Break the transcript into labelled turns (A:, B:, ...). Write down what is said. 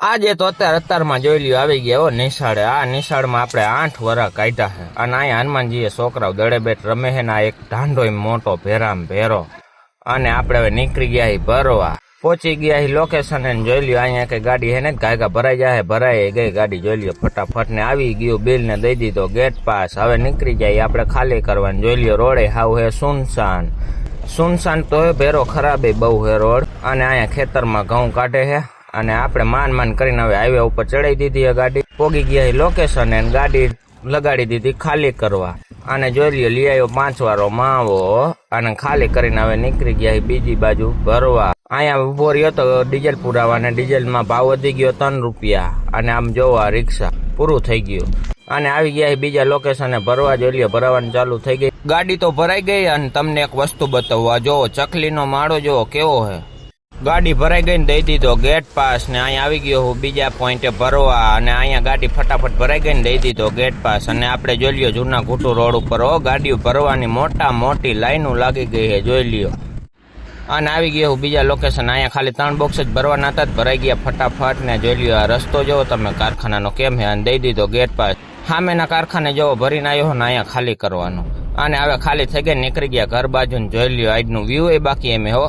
A: આજે તો અત્યારમાં જોઈ લ્યો આવી ગયા હો નિશાળે. આ નિશાળમાં આપણે 8 વરા કાઢ્યા છે અને અહીંયા હનુમાનજીએ છોકરાઓ દડે બેઠ રમે છે ને આ એક ઢાંઢો મોટો ભેરામ ભેરો. અને આપણે હવે નીકળી ગયા ભરવા, પહોંચી ગયા લોકેશન. જોઈ લ્યો અહીંયા કઈ ગાડી હે ને ગાયગા ભરાઈ જાય, ભરાઈ ગઈ ગાડી. જોઈ લ્યો ફટાફટ ને આવી ગયું, બિલ ને દઈ દીધો ગેટ પાસ. હવે નીકળી જાય આપણે ખાલી કરવાનું. જોઈ લ્યો રોડે હાવ હે સુનસાન. સુનસાન તો ભેરો ખરાબ બહુ હે રોડ. અને અહીંયા ખેતરમાં ઘઉં કાઢે છે અને આપણે માન કરીને હવે હાઈવે ઉપર ચડાવી દીધી ગાડી. પોગી ગયા લોકેશન અને ગાડી લગાડી દીધી ખાલી કરવા. અને જોઈ લ્યો લઈ આવ્યો 5 વારો માવો અને ખાલી કરીને હવે નીકળી ગયા બીજી બાજુ ભરવા. અહીંયા ઉભો રહ્યો તો ડીઝલ પુરાવા અને ડીઝલમાં ભાવ વધી ગયો 3 રૂપિયા. અને આમ જોવા રિક્ષા પૂરું થઈ ગયું અને આવી ગયા બીજા લોકેશને ભરવા. જોઈ લ્યો ભરાવાનું ચાલુ થઈ ગઈ ગાડી તો ભરાઈ ગઈ. અને તમને એક વસ્તુ બતાવવા, જો ચકલીનો માળો જો કેવો હે. ગાડી ભરાઈ ગઈ ને દઈ દીધો ગેટ પાસ. ને અહીંયા આવી ગયો હું બીજા પોઈન્ટે ભરવા અને અહીંયા ગાડી ફટાફટ ભરાઈ ગઈ ને દઈ દીધો ગેટ પાસ. અને આપણે જોઈ લ્યો જૂના ઘૂંટુ રોડ ઉપર ગાડીઓ ભરવાની મોટી લાઈનો લાગી ગઈ છે જોઈ લ્યો. અને આવી ગયો હું બીજા લોકેશન. અહીંયા ખાલી 3 બોક્સ જ ભરવાના હતા, ભરાઈ ગયા ફટાફટ. ને જોઈ લ્યો આ રસ્તો જોવો તમે કારખાનાનો કેમ છે. અને દઈ દીધો ગેટ પાસ. સામેના કારખાને જોવો ભરીને આવ્યો ને અહીંયા ખાલી કરવાનો. અને હવે ખાલી થઈ ગઈ નીકળી ગયા ઘર બાજુ. જોઈ લ્યો આજનું વ્યૂ એ બાકી એમ હો.